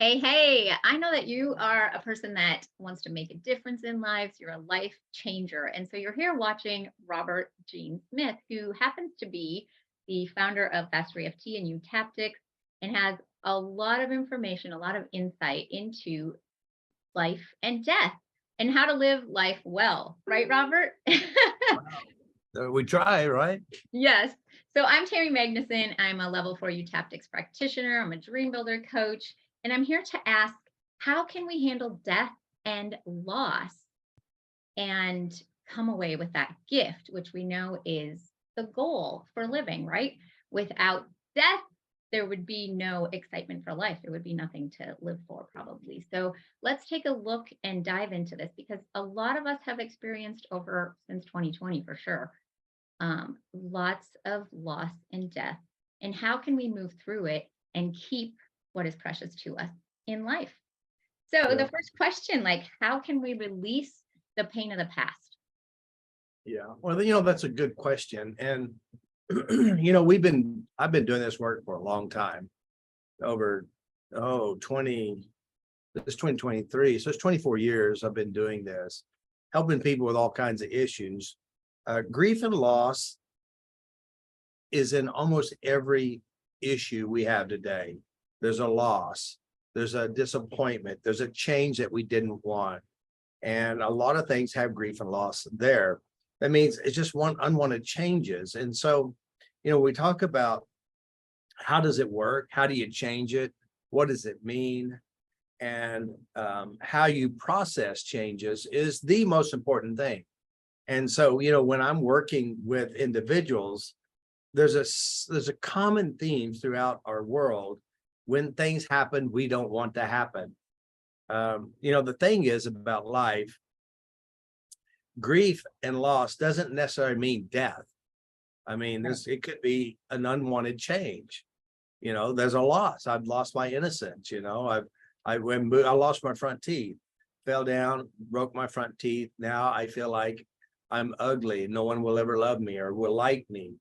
Hey, hey, I know that you are a person that wants to make a difference in lives. You're a life changer. And so you're here watching Robert Gene Smith, who happens to be the founder of Fast EFT and Utaptics and has a lot of information, a lot of insight into life and death and how to live life well. Right, Robert? We try, right? Yes. So I'm Terry Magnuson. I'm a level 4 Utaptics practitioner. I'm a dream builder coach. And I'm here to ask, how can we handle death and loss and come away with that gift, which we know is the goal for living, right? Without death, there would be no excitement for life. There would be nothing to live for, probably. So let's take a look and dive into this because a lot of us have experienced over since 2020 for sure lots of loss and death. And how can we move through it and keep what is precious to us in life? So, Yeah, the first question, like, how can we release the pain of the past? yeah. Well, that's a good question. And I've been doing this work for a long time, over 20, this 2023. So it's 24 years I've been doing this, helping people with all kinds of issues. Grief and loss is in almost every issue we have today. There's a loss, there's a disappointment, there's a change that we didn't want. And a lot of things have grief and loss there. That means it's just one unwanted changes. And so, we talk about how does it work? How do you change it? What does it mean? And how you process changes is the most important thing. And so, when I'm working with individuals, there's a common theme throughout our world. When things happen we don't want to happen. The thing is about life, grief and loss doesn't necessarily mean death. I mean, Right. it could be an unwanted change. There's a loss. I've lost my innocence. I lost my front teeth, fell down, broke my front teeth. Now I feel like I'm ugly. No one will ever love me or will like me.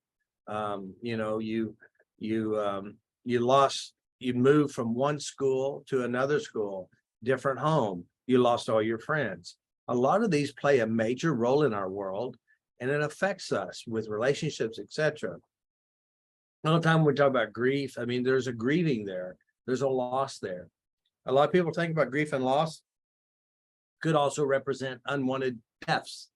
You moved from one school to another school, different home. You lost all your friends. A lot of these play a major role in our world, and it affects us with relationships, etc. All the time we talk about grief, I mean, there's a grieving there, there's a loss there. A lot of people think about grief and loss could also represent unwanted deaths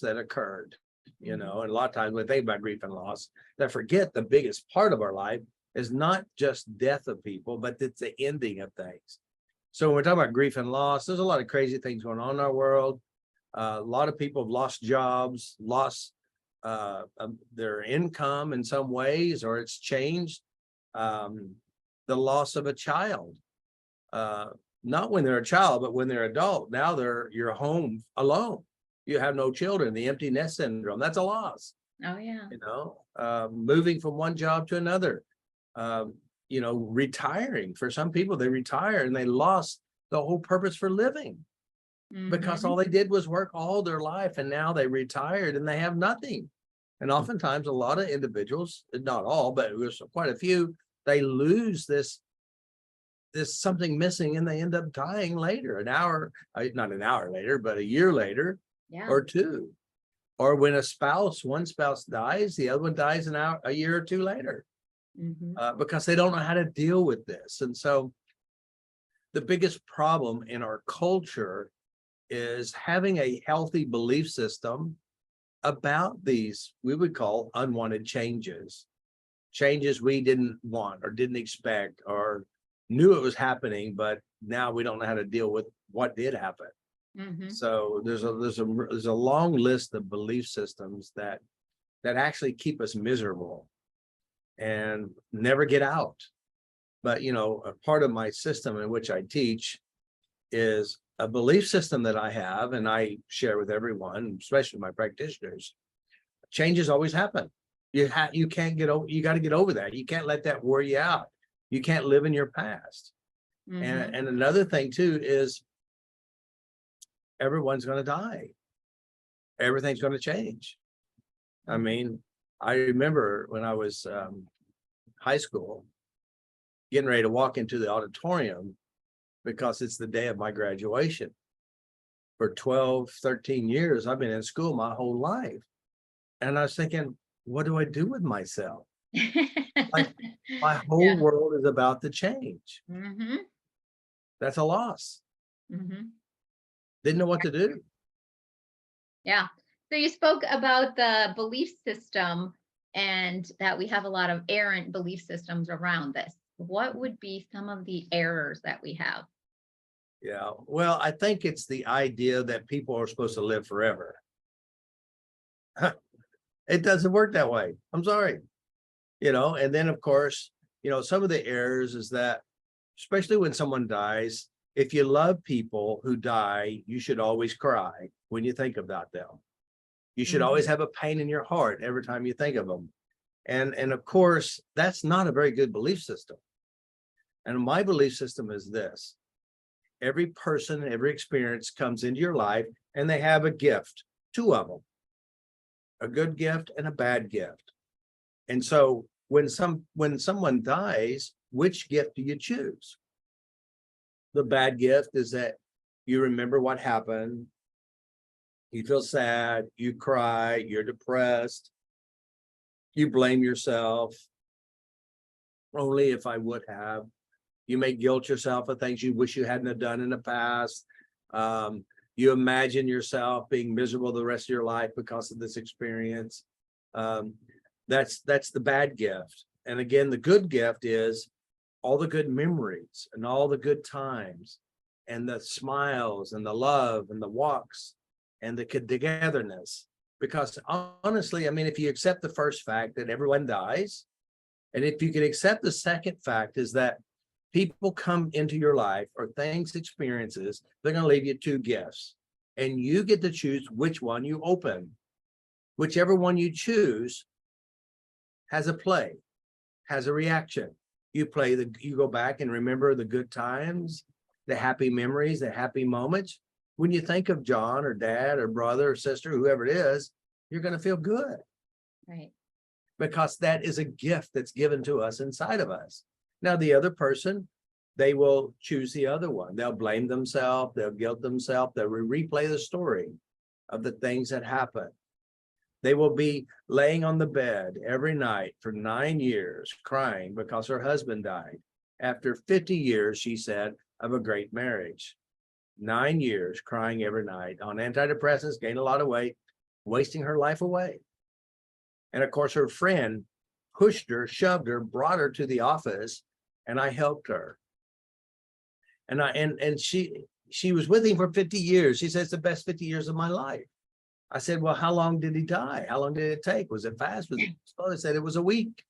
that occurred. Mhm. And a lot of times when they think about grief and loss, they forget the biggest part of our life is not just death of people, but it's the ending of things. So when we're talking about grief and loss, there's a lot of crazy things going on in our world. A lot of people have lost jobs, lost their income in some ways, or it's changed. The loss of a child, uh, not when they're a child, but when they're adult. Now you're home alone. You have no children. The empty nest syndrome. That's a loss. Oh, yeah. Moving from one job to another. Retiring. For some people, they retire and they lost the whole purpose for living because Hmm. all they did was work all their life, and now they retired and they have nothing. And oftentimes, a lot of individuals, not all, but there's quite a few, they lose this something missing and they end up dying later, not an hour later, but a year later Yeah. or two. Or when one spouse dies, the other one dies a year or two later, Hmm. because they don't know how to deal with this. And so the biggest problem in our culture is having a healthy belief system about these, we would call unwanted changes we didn't want or didn't expect or knew it was happening, but now we don't know how to deal with what did happen. Hmm. So there's a long list of belief systems that actually keep us miserable and never get out. But a part of my system in which I teach is a belief system that I have and I share with everyone, especially my practitioners. Changes always happen. You can't get over. You got to get over that. You can't let that worry you out. You can't live in your past. Hmm. And another thing too is everyone's going to die. Everything's going to change. I Hmm. mean, I remember when I was high school, getting ready to walk into the auditorium. because it's the day of my graduation. For 12, 13 years, I've been in school my whole life. And I was thinking, what do I do with myself? My whole Yeah. world is about to change. Hmm. That's a loss. Hmm. Didn't know what to do. Yeah. So you spoke about the belief system and that we have a lot of errant belief systems around this. What would be some of the errors that we have? Yeah. Well, I think it's the idea that people are supposed to live forever. It doesn't work that way. I'm sorry. And then of course, some of the errors is that, especially when someone dies, if you love people who die, you should always cry when you think about them. You should always have a pain in your heart every time you think of them. And of course, that's not a very good belief system. And my belief system is this: every person, every experience comes into your life and they have a gift, two of them, a good gift and a bad gift. And so when someone dies, which gift do you choose? The bad gift is that you remember what happened, you feel sad, you cry, you're depressed, you blame yourself. Only if I would have. You may guilt yourself for things you wish you hadn't have done in the past. You imagine yourself being miserable the rest of your life because of this experience. That's the bad gift. And again, the good gift is all the good memories and all the good times and the smiles and the love and the walks and the togetherness. Because honestly, I mean, if you accept the first fact that everyone dies, and if you can accept the second fact is that people come into your life or things, experiences, they're going to leave you two gifts. And you get to choose which one you open. Whichever one you choose has a play, has a reaction. You go back and remember the good times, the happy memories, the happy moments. When you think of John or dad or brother or sister, whoever it is, you're going to feel good. Right. Because that is a gift that's given to us inside of us. Now, the other person, they will choose the other one. They'll blame themselves, they'll guilt themselves, they'll replay the story of the things that happened. They will be laying on the bed every night for 9 years crying because her husband died. After 50 years, she said, of a great marriage. 9 years crying every night on antidepressants, gained a lot of weight, wasting her life away. And of course, her friend pushed her, shoved her, brought her to the office, and I helped her. And she was with him for 50 years. She says, the best 50 years of my life. I said, well, how long did he die? How long did it take? Was it fast? Was it slow? They said it was a week.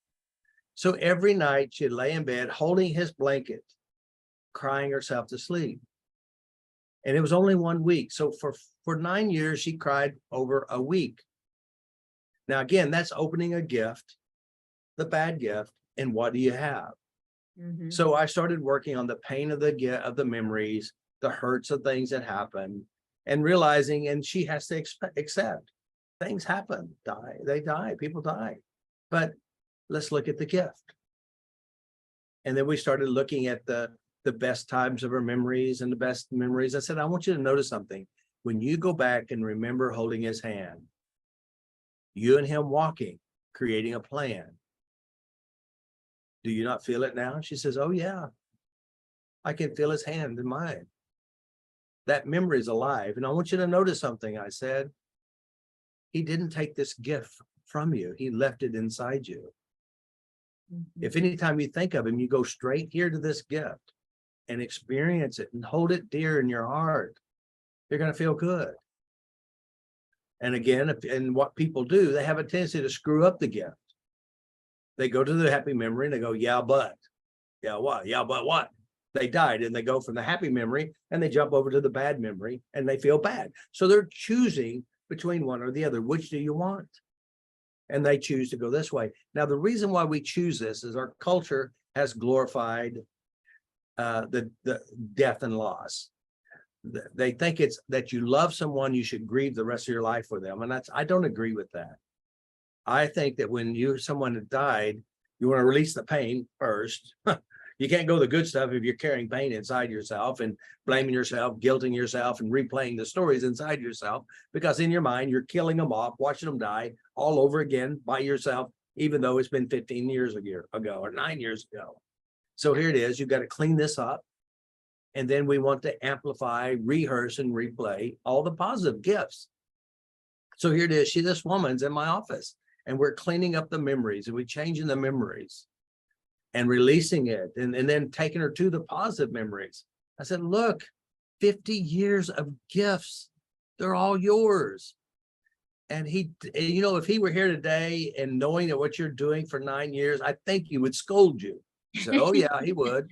So every night she'd lay in bed holding his blanket, crying herself to sleep. And it was only 1 week. So for 9 years, she cried over a week. Now, again, that's opening a gift, the bad gift, and what do you have? Mm-hmm. So I started working on the pain of the memories, the hurts of things that happen, and realizing, and she has to accept things happen, they die, people die. But let's look at the gift. And then we started looking at the best times of her memories and the best memories. I said, I want you to notice something. When you go back and remember holding his hand, you and him walking, creating a plan. Do you not feel it now? She says, oh yeah, I can feel his hand in mine. That memory is alive. And I want you to notice something. I said, he didn't take this gift from you. He left it inside you. Mm-hmm. If anytime you think of him, you go straight here to this gift and experience it and hold it dear in your heart, you're going to feel good. And again, and what people do, they have a tendency to screw up the gift. They go to the happy memory and they go, yeah, but what? Yeah, but what? They died, and they go from the happy memory and they jump over to the bad memory and they feel bad. So they're choosing between one or the other. Which do you want? And they choose to go this way. Now, the reason why we choose this is our culture has glorified the death and loss. They think it's that you love someone, you should grieve the rest of your life for them. And I don't agree with that. I think that when someone had died, you want to release the pain first. You can't go the good stuff if you're carrying pain inside yourself and blaming yourself, guilting yourself, and replaying the stories inside yourself, because in your mind, you're killing them off, watching them die all over again by yourself, even though it's been 15 years ago or 9 years ago. So here it is. You've got to clean this up. And then we want to amplify, rehearse, and replay all the positive gifts. So here it is. This woman's in my office, and we're cleaning up the memories, and we're changing the memories and releasing it, and then taking her to the positive memories. I said, look, 50 years of gifts, they're all yours. And if he were here today and knowing that what you're doing for 9 years, I think he would scold you. He said, oh yeah, he would.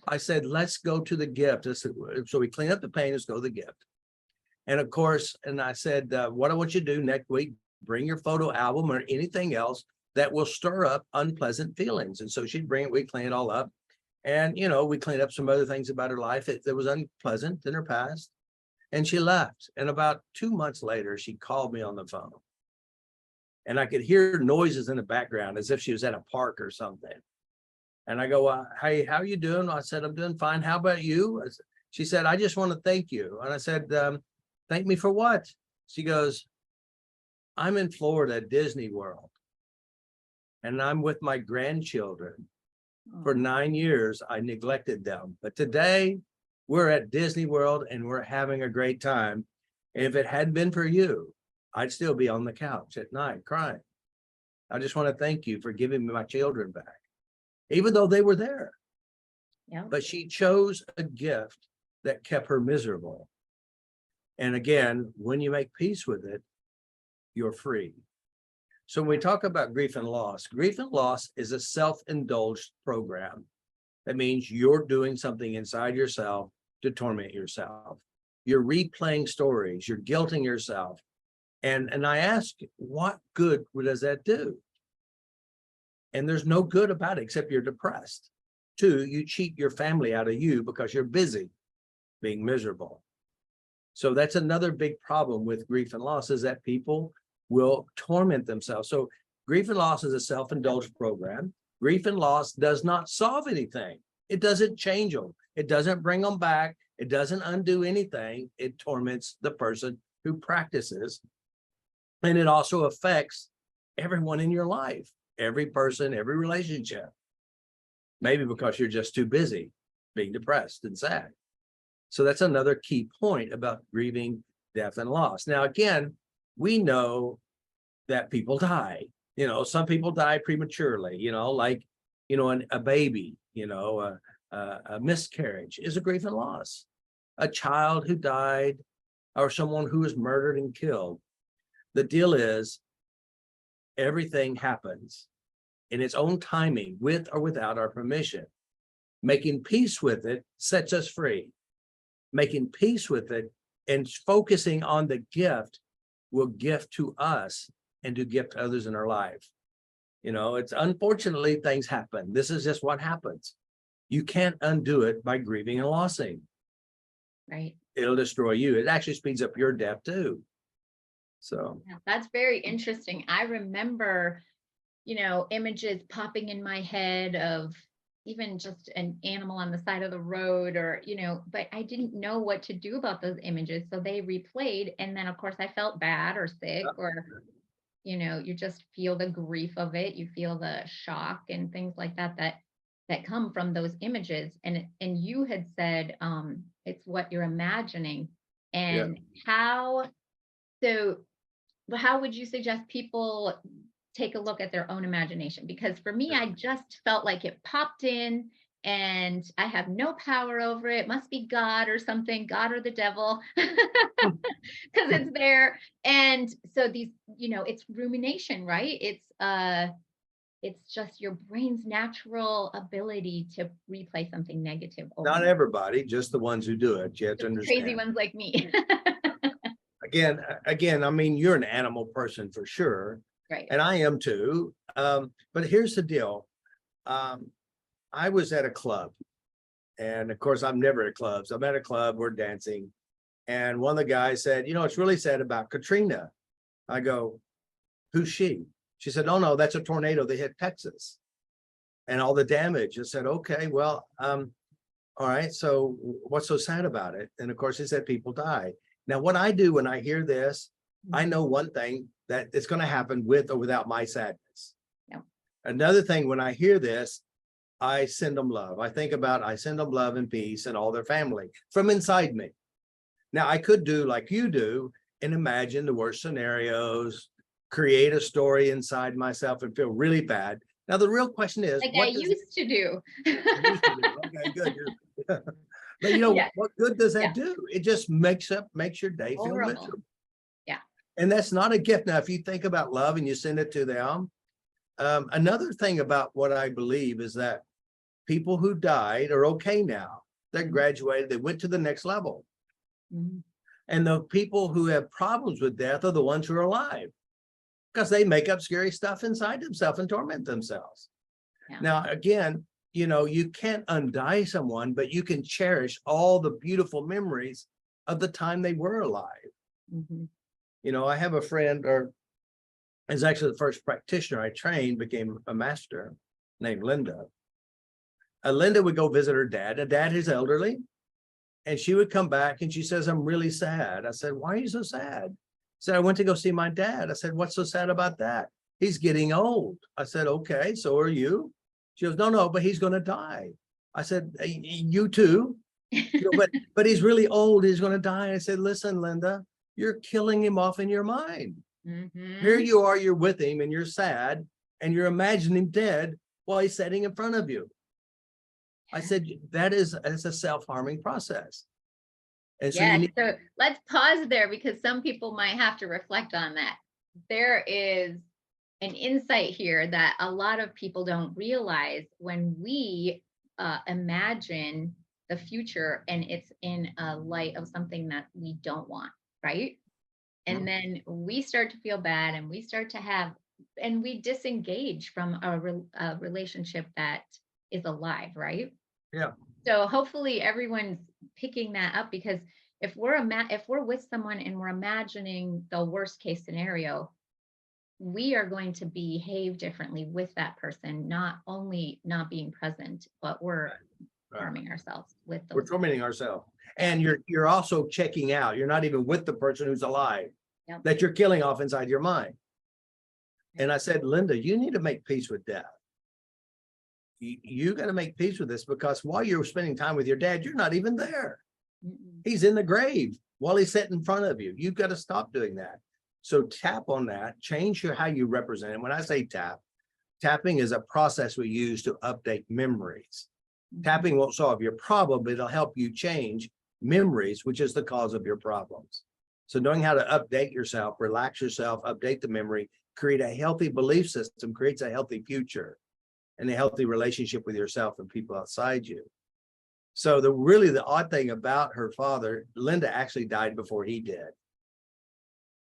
I said, let's go to the gift. I said, so we clean up the pain, let's go to the gift. And of course, and I said, what I want you to do next week, bring your photo album or anything else that will stir up unpleasant feelings. And so she'd bring it, we clean it all up. And, we cleaned up some other things about her life that was unpleasant in her past. And she left. And about 2 months later, she called me on the phone. And I could hear noises in the background as if she was at a park or something. And I go, hey, how are you doing? I said, I'm doing fine. How about you? She said, I just want to thank you. And I said, thank me for what? She goes, I'm in Florida at Disney World. And I'm with my grandchildren. For 9 years, I neglected them. But today, we're at Disney World and we're having a great time. If it hadn't been for you, I'd still be on the couch at night crying. I just want to thank you for giving me my children back, even though they were there. Yeah. But she chose a gift that kept her miserable. And again, when you make peace with it, you're free. So when we talk about grief and loss is a self-indulged program. That means you're doing something inside yourself to torment yourself. You're replaying stories, you're guilting yourself. And I ask, what good does that do? And there's no good about it except you're depressed. 2, you cheat your family out of you because you're busy being miserable. So that's another big problem with grief and loss, is that people will torment themselves. So grief and loss is a self-indulged program. Grief and loss does not solve anything. It doesn't change them. It doesn't bring them back. It doesn't undo anything. It torments the person who practices. And it also affects everyone in your life, every person, every relationship. Maybe because you're just too busy being depressed and sad. So that's another key point about grieving death and loss. Now, again, we know that people die. Some people die prematurely, like, a baby, a miscarriage is a grief and loss. A child who died, or someone who was murdered and killed. The deal is, everything happens in its own timing, with or without our permission. Making peace with it sets us free. Making peace with it and focusing on the gift will gift to us and to gift others in our life. It's unfortunately things happen. This is just what happens. You can't undo it by grieving and lossing. Right. It'll destroy you. It actually speeds up your death too. So Yeah, that's very interesting. I remember, images popping in my head of even just an animal on the side of the road, or, but I didn't know what to do about those images. So they replayed. And then of course I felt bad or sick, or, you just feel the grief of it. You feel the shock and things like that come from those images. And you had said, it's what you're imagining. And how would you suggest people take a look at their own imagination? Because for me, I just felt like it popped in and I have no power over it. Must be God or something, God or the devil, because it's there. And so these, it's rumination, right? It's just your brain's natural ability to replay something negative. Not everybody, just the ones who do it. You have to understand. Crazy ones like me. Again, I mean, you're an animal person for sure. Right. And I am too. But here's the deal. I was at a club, and of course, I'm never at clubs. I'm at a club, we're dancing. And one of the guys said, it's really sad about Katrina. I go, who's she? She said, oh no, that's a tornado that hit Texas. and all the damage. I said, okay, well, all right, so what's so sad about it? And of course, he said people die. Now, what I do when I hear this, I know one thing, that it's going to happen with or without my sadness. Yep. Another thing, when I hear this, I send them love. I send them love and peace and all their family from inside me. Now, I could do like you do and imagine the worst scenarios, create a story inside myself and feel really bad. Now, the real question is, Like I what does used to do. used to do? Okay, good. But you know, Yeah. what good does that Yeah. do? It just makes your day feel Horrible. miserable. Yeah. And that's not a gift. Now, if you think about love and you send it to them, another thing about what I believe is that people who died are okay now. They graduated, they went to the next level. Mhm. And the people who have problems with death are the ones who are alive, because they make up scary stuff inside themselves and torment themselves. Yeah. Now, again, you know, you can't undie someone, but you can cherish all the beautiful memories of the time they were alive. Mhm. You know, I have a friend, or is actually the first practitioner I trained, became a master, named Linda. Linda would go visit her dad. Her dad is elderly, and she would come back and she says, "I'm really sad." I said, "Why are you so sad?" She said, "I went to go see my dad." I said, "What's so sad about that?" "He's getting old." I said, "Okay, so are you?" She goes, "No, but he's going to die." I said, "You too." She goes, but he's really old. He's going to die." I said, "Listen, Linda, you're killing him off in your mind. Here Mhm. you are, you're with him and you're sad and you're imagining him dead while he's sitting in front of you." I said, it's a self-harming process. And so you Yes, need, so let's pause there because some people might have to reflect on that. There is an insight here that a lot of people don't realize when we imagine the future and it's in a light of something that we don't want, right? And then we start to feel bad and we start to have, and we disengage from a relationship that is alive, right? yeah, So hopefully everyone's picking that up, because if if we're with someone and we're imagining the worst case scenario, we are going to behave differently with that person, not only not being present, but we're right. harming ourselves with We're those. tormenting ourselves. Yeah. And you're also checking out. You're not even with the person who's alive, Yep. that you're killing off inside your mind. And I said, "Linda, you need to make peace with death. You got to make peace with this, because while you're spending time with your dad, you're not even there. Mm-mm. He's in the grave while he's sitting in front of you. You've got to stop doing that." So tap on that, change how you represent it. When I say tapping is a process we use to update memories. Tapping won't solve your problem, but it'll help you change memories, which is the cause of your problems. So knowing how to update yourself, relax yourself, update the memory, create a healthy belief system, creates a healthy future and a healthy relationship with yourself and people outside you. So the odd thing about her father, Linda actually died before he did.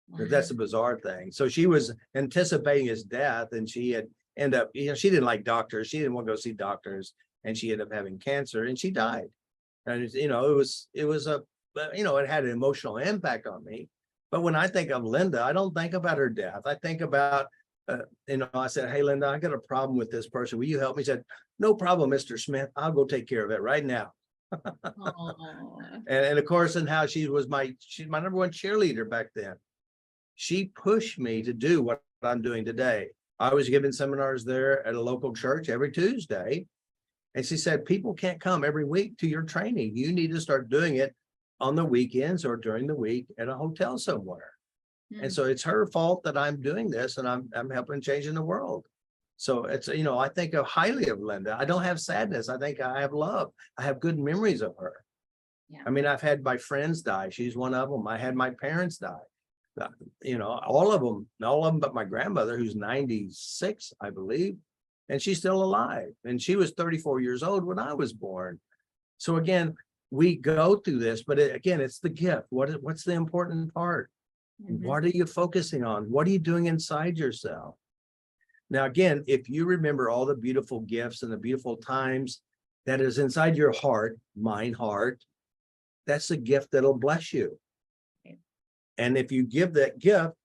That's a bizarre thing. So she was anticipating his death, and she had ended up, she didn't like doctors. She didn't want to go see doctors, and she ended up having cancer and she died. And it was it had an emotional impact on me. But when I think of Linda, I don't think about her death. I think about, I said, "Hey, Linda, I got a problem with this person. Will you help me?" She said, "No problem, Mr. Smith. I'll go take care of it right now." Aw. And of course, and how she's my number one cheerleader back then. She pushed me to do what I'm doing today. I was giving seminars there at a local church every Tuesday. And she said, "People can't come every week to your training. You need to start doing it on the weekends or during the week at a hotel somewhere." And so it's her fault that I'm doing this, and I'm helping changing the world. So it's, I think highly of Linda. I don't have sadness. I think I have love. I have good memories of her. Yeah. I mean, I've had my friends die. She's one of them. I had my parents die. All of them but my grandmother, who's 96, I believe, and she's still alive. And she was 34 years old when I was born. So again, we go through this, but again, it's the gift. What's the important part? Mhm. What are you focusing on? What are you doing inside yourself? Now, again, if you remember all the beautiful gifts and the beautiful times that is inside your heart, mind, heart, that's a gift that'll bless you. Right. And if you give that gift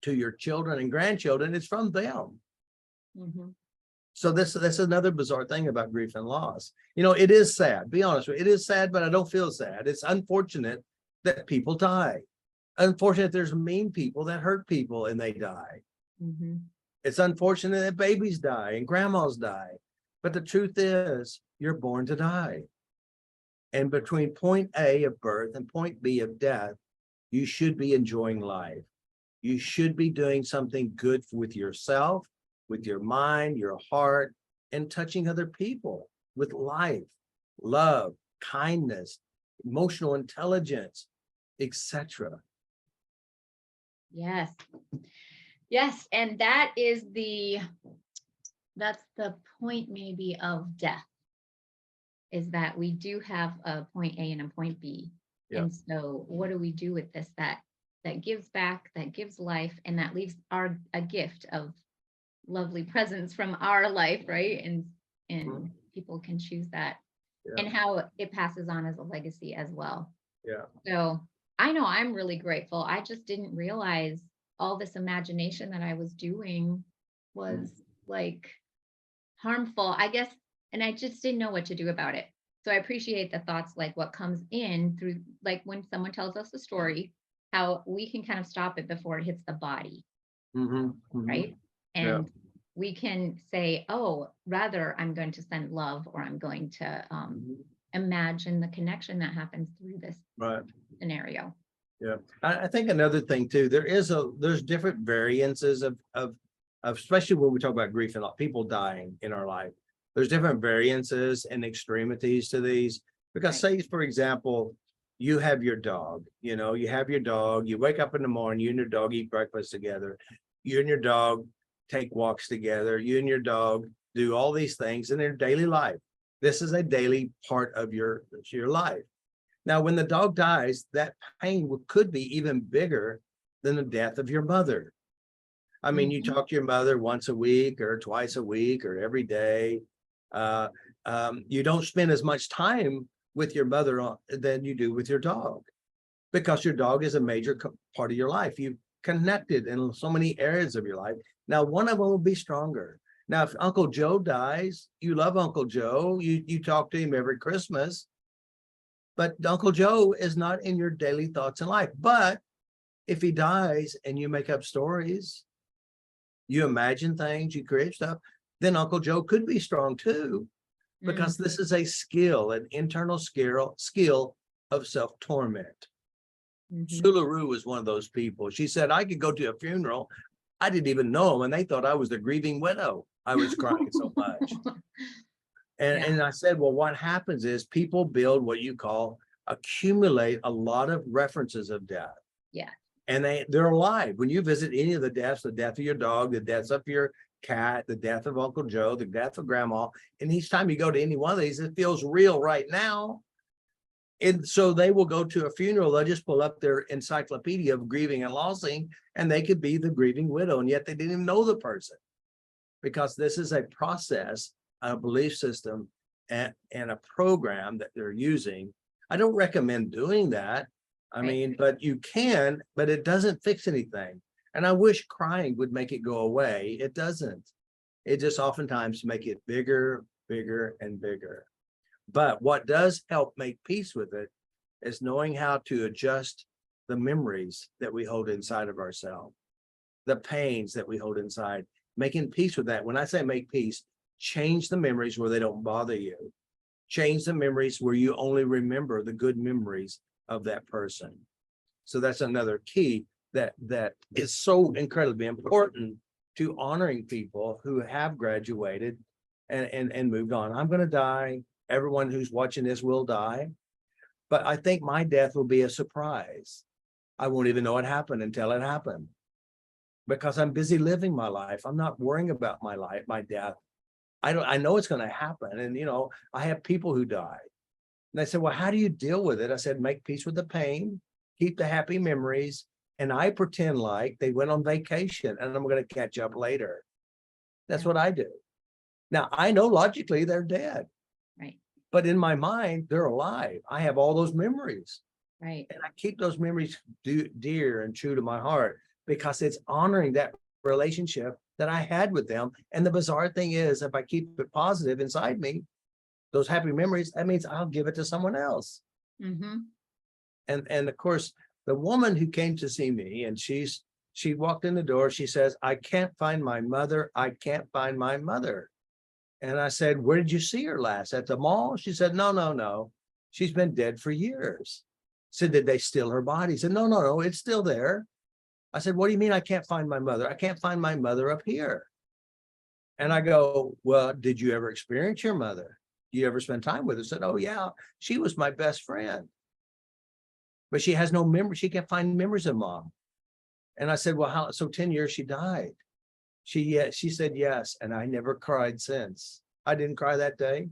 to your children and grandchildren, it's from them. Mhm. So that's another bizarre thing about grief and loss. You know, it is sad. Be honest with you, it is sad, but I don't feel sad. It's unfortunate that people die. Unfortunate there's mean people that hurt people and they die. Mhm. It's unfortunate that babies die and grandmas die. But the truth is, you're born to die. And between point A of birth and point B of death, you should be enjoying life. You should be doing something good with yourself, with your mind, your heart, and touching other people with life, love, kindness, emotional intelligence, etc. Yes. Yes. And that's the point maybe of death, is that we do have a point A and a point B. Yeah. And so what do we do with this that gives back, that gives life, and that leaves a gift of lovely presence from our life, right? And Mhm. people can choose that, Yeah. and how it passes on as a legacy as well. Yeah. So I know I'm really grateful. I just didn't realize all this imagination that I was doing was like harmful, I guess, and I just didn't know what to do about it. So I appreciate the thoughts, like what comes in through, like when someone tells us a story, how we can kind of stop it before it hits the body, Mhm. Mhm. right? Yeah. And we can say, oh, rather I'm going to send love, or I'm going to Mhm. imagine the connection that happens through this Right. scenario. Yeah, I think another thing too, there's different variances of especially when we talk about grief and people dying in our life. There's different variances and extremities to these. Because Right. say, for example, you have your dog, you have your dog, you wake up in the morning, you and your dog eat breakfast together, you and your dog take walks together, you and your dog do all these things in their daily life. This is a daily part of your life. Now, when the dog dies, that pain could be even bigger than the death of your mother. I mean, you Mhm. talk to your mother once a week or twice a week or every day. Uh, you don't spend as much time with your mother than you do with your dog, because your dog is a major part of your life. You've connected in so many areas of your life. Now, one of them will be stronger. Now, if Uncle Joe dies, you love Uncle Joe. You talk to him every Christmas. But Uncle Joe is not in your daily thoughts in life. But if he dies and you make up stories, you imagine things, you create stuff, then Uncle Joe could be strong too, Mm. because this is a skill, an internal skill of self-torment. Mhm. Sularu was one of those people. She said, I could go to a funeral. I didn't even know him, and they thought I was the grieving widow. I was crying so much. And, Yeah. and I said, well, what happens is people build what you call accumulate a lot of references of death. Yeah. And they're alive. When you visit any of the deaths, the death of your dog, the deaths of your cat, the death of Uncle Joe, the death of grandma, and each time you go to any one of these, it feels real right now. And so they will go to a funeral, they'll just pull up their encyclopedia of grieving and losing, and they could be the grieving widow, and yet they didn't even know the person, because this is a process, a belief system, and a program that they're using. I don't recommend doing that. I Right. mean, but you can, but it doesn't fix anything. And I wish crying would make it go away. It doesn't. It just oftentimes make it bigger, bigger, and bigger. But what does help make peace with it is knowing how to adjust the memories that we hold inside of ourselves, the pains that we hold inside, making peace with that. When I say make peace, change the memories where they don't bother you. Change the memories where you only remember the good memories of that person. So that's another key that is so incredibly important to honoring people who have graduated and moved on. I'm going to die. Everyone who's watching this will die. But I think my death will be a surprise. I won't even know it happened until it happened, because I'm busy living my life. I'm not worrying about my life, my death. I know it's going to happen. And, I have people who die. And they said, well, how do you deal with it? I said, make peace with the pain, keep the happy memories. And I pretend like they went on vacation and I'm going to catch up later. That's Yeah. what I do. Now, I know logically they're dead, Right. but in my mind, they're alive. I have all those memories. Right. And I keep those memories dear and true to my heart, because it's honoring that relationship that I had with them. And the bizarre thing is, if I keep it positive inside me, those happy memories, that means I'll give it to someone else. Mm-hmm. And of course, the woman who came to see me, and she walked in the door, she says, I can't find my mother. I can't find my mother. And I said, where did you see her last? At the mall? She said, no, no, no. She's been dead for years. I said, did they steal her body? She said, no, no, no, it's still there. I said, what do you mean I can't find my mother? I can't find my mother up here. And I go, well, did you ever experience your mother? Do you ever spend time with her? I said, oh yeah, she was my best friend. But she has no memory. She can't find memories of mom. And I said, well, how? So 10 years she died. She said yes. And I never cried since. I didn't cry that day.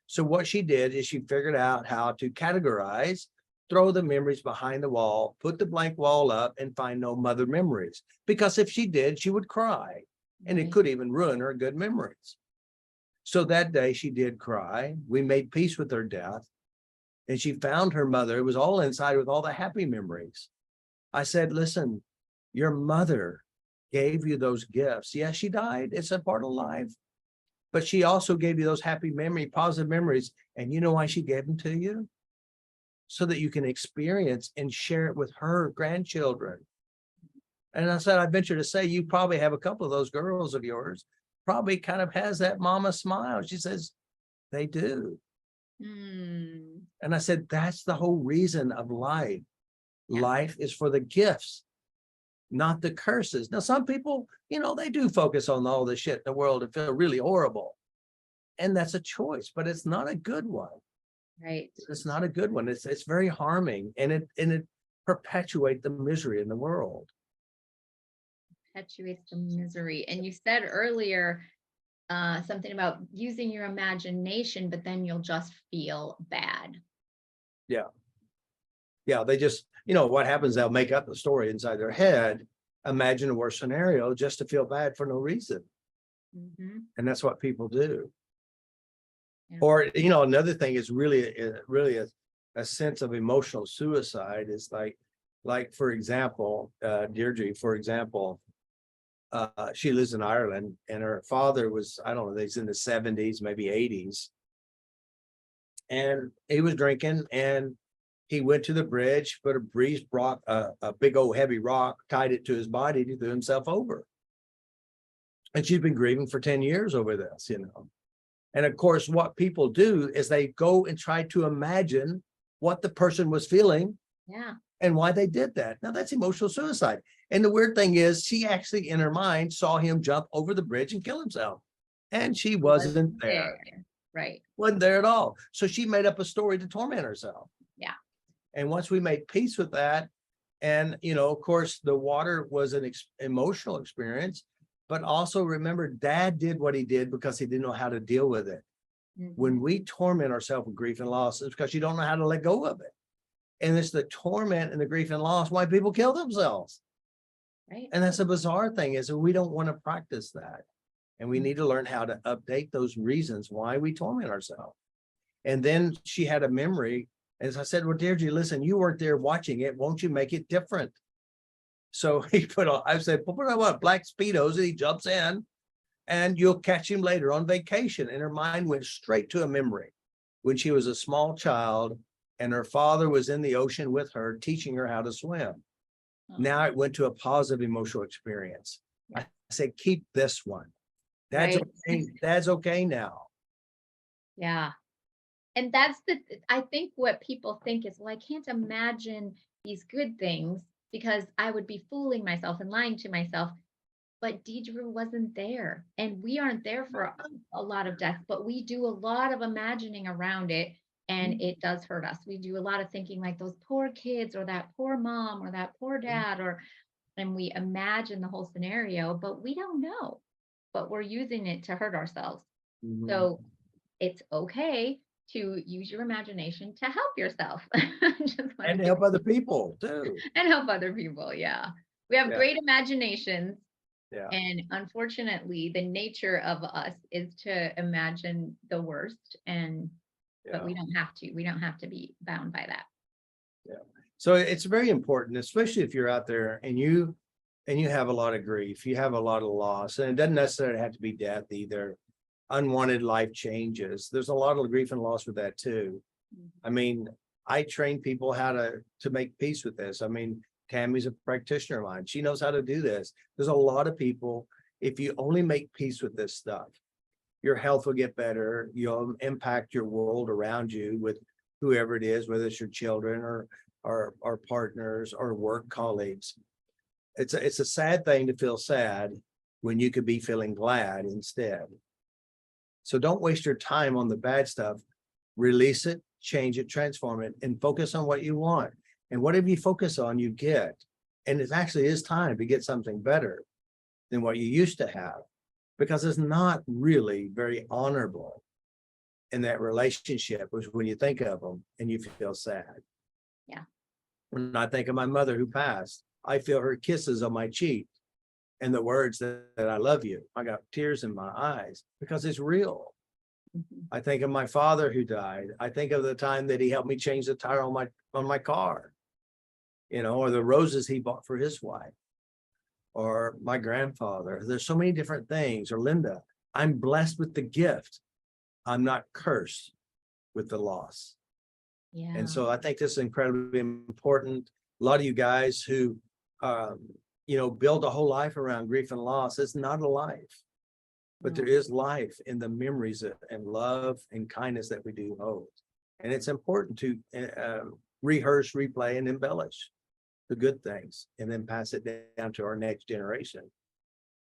So what she did is she figured out how to categorize, throw the memories behind the wall, put the blank wall up, and find no mother memories. Because if she did, she would cry. And it could even ruin her good memories. So that day she did cry. We made peace with her death. And she found her mother. It was all inside with all the happy memories. I said, listen, your mother gave you those gifts. Yes, she died. It's a part of life. But she also gave you those happy memory, positive memories. And you know why she gave them to you? So that you can experience and share it with her grandchildren. And I said, I venture to say, you probably have a couple of those girls of yours, probably kind of has that mama smile. She says, they do. Mm. And I said, that's the whole reason of life. Yeah. Life is for the gifts, not the curses. Now, some people, they do focus on all the shit in the world and feel really horrible. And that's a choice, but it's not a good one. Right. It's not a good one. It's very harming, and it perpetuates the misery in the world. Perpetuates the misery. And you said earlier something about using your imagination, but then you'll just feel bad. Yeah, they just, what happens, they'll make up the story inside their head, imagine a worse scenario just to feel bad for no reason. Mm-hmm. And that's what people do. Yeah. Or, another thing is really a sense of emotional suicide is like, for example, Deirdre, for example, she lives in Ireland, and her father was, I don't know, he's in the 70s, maybe 80s. And he was drinking, and he went to the bridge, put a breeze rock, a big old heavy rock, tied it to his body, he threw himself over. And she's been grieving for 10 years over this, And of course, what people do is they go and try to imagine what the person was feeling. Yeah. And why they did that. Now that's emotional suicide. And the weird thing is, she actually in her mind saw him jump over the bridge and kill himself. And she wasn't there. Right. Wasn't there at all. So she made up a story to torment herself. Yeah. And once we made peace with that, and of course, the water was an emotional experience, but also remember, Dad did what he did because he didn't know how to deal with it. Mm-hmm. When we torment ourselves with grief and loss, it's because you don't know how to let go of it. And it's the torment and the grief and loss why people kill themselves. Right. And that's a bizarre thing, is that we don't want to practice that. And we need to learn how to update those reasons why we torment ourselves. And then she had a memory. As I said, well, Deirdre, listen, you weren't there watching it. Won't you make it different? So he put on, I said, put on what, black Speedos, and he jumps in, and you'll catch him later on vacation. And her mind went straight to a memory when she was a small child, and her father was in the ocean with her, teaching her how to swim. Oh. Now it went to a positive emotional experience. Yeah. I said, keep this one. That's Right. okay. That's okay now. Yeah. And that's I think what people think is, well, I can't imagine these good things because I would be fooling myself and lying to myself. But Deidre wasn't there, and we aren't there for a lot of death, but we do a lot of imagining around it, and it does hurt us. We do a lot of thinking like those poor kids or that poor mom or that poor dad, and we imagine the whole scenario, but we don't know, but we're using it to hurt ourselves. Mhm. So it's okay to use your imagination to help yourself. And to help other people too. And help other people. Yeah. We have Yeah. great imaginations. Yeah. And unfortunately, the nature of us is to imagine the worst, but we don't have to. We don't have to be bound by that. So it's very important, especially if you're out there and you and you have a lot of grief, you have a lot of loss, and it doesn't necessarily have to be death either. Unwanted life changes. There's a lot of grief and loss with that too. I mean, I train people how to make peace with this. I mean, Tammy's a practitioner of mine. She knows how to do this. There's a lot of people, if you only make peace with this stuff, your health will get better. You'll impact your world around you with whoever it is, whether it's your children or partners or work colleagues. It's a sad thing to feel sad when you could be feeling glad instead. So don't waste your time on the bad stuff. Release it, change it, transform it, and focus on what you want. And whatever you focus on, you get. And it actually is time to get something better than what you used to have, because it's not really very honorable in that relationship, which when you think of them and you feel sad. Yeah. When I think of my mother who passed, I feel her kisses on my cheek and the words that I love you. I got tears in my eyes because it's real. Mhm. I think of my father who died. I think of the time that he helped me change the tire on my car, or the roses he bought for his wife, or my grandfather. There's so many different things. Or Linda, I'm blessed with the gift. I'm not cursed with the loss. Yeah. And so I think this is incredibly important. A lot of you guys who, build a whole life around grief and loss, it's not a life, but there is life in the memories and love and kindness that we do hold. And it's important to rehearse, replay, and embellish the good things, and then pass it down to our next generation.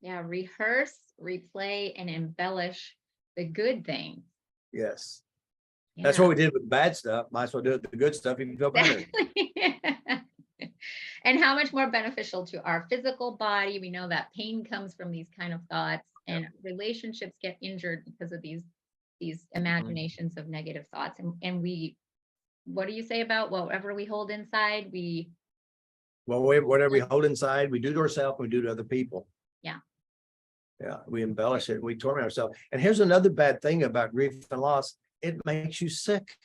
Yeah. Rehearse, replay, and embellish the good things. Yes. That's what Yeah. we did with bad stuff. Might as well do it with the good stuff. You can feel better. And how much more beneficial to our physical body. We know that pain comes from these kind of thoughts, and relationships get injured because of these imaginations of negative thoughts. And we, what do you say about whatever we hold inside? Well, whatever we hold inside, we do to ourselves, we do to other people. Yeah. Yeah, we embellish it, we torment ourselves. And here's another bad thing about grief and loss. It makes you sick.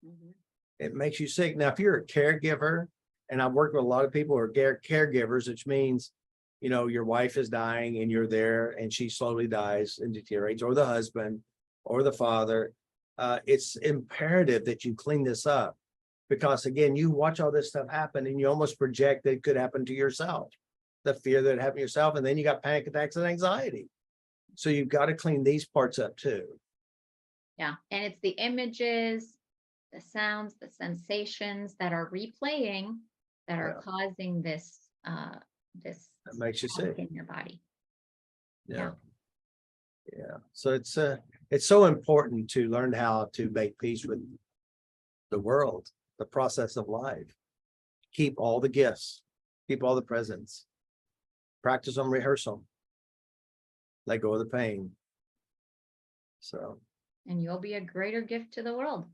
Mhm. It makes you sick. Now, if you're a caregiver, and I've worked with a lot of people who are caregivers, which means, your wife is dying and you're there and she slowly dies and deteriorates, or the husband or the father. It's imperative that you clean this up, because again, you watch all this stuff happen and you almost project that it could happen to yourself, the fear that it happened to yourself. And then you got panic attacks and anxiety. So you've got to clean these parts up too. Yeah. And it's the images, the sounds, the sensations that are replaying that are causing this That makes you spike sick. in your body. Yeah. Yeah. So it's so important to learn how to make peace with the world, the process of life. Keep all the gifts, keep all the presents, practice on rehearsal, let go of the pain. So, And you'll be a greater gift to the world.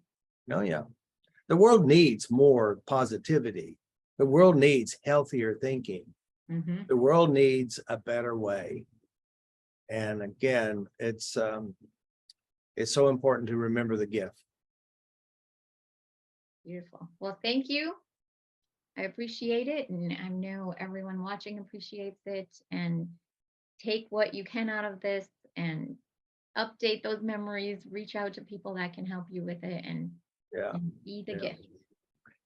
yeah. The world needs more positivity. The world needs healthier thinking. Mhm. The world needs a better way. And again, it's so important to remember the gift. Beautiful. Well, thank you. I appreciate it. And I know everyone watching appreciates it. And take what you can out of this and update those memories, reach out to people that can help you with it, and Yeah. be the Yeah. gift.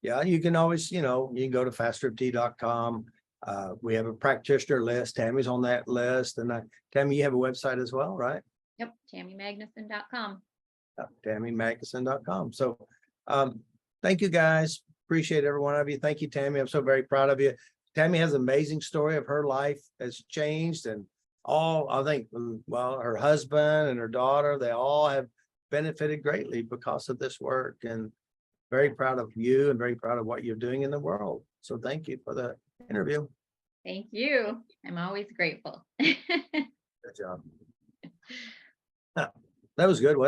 Yeah, you can always, you can go to fasterft.com. We have a practitioner list. Tammy's on that list. And Tammy, you have a website as well, right? Yep. TammyMagnuson.com. TammyMagnuson.com. So thank you guys. Appreciate every one of you. Thank you, Tammy. I'm so very proud of you. Tammy has an amazing story of her life has changed, and I think, well, her husband and her daughter, they all have benefited greatly because of this work, and very proud of you and very proud of what you're doing in the world. So thank you for the interview. Thank you. I'm always grateful. Good job. That was good, wasn't it?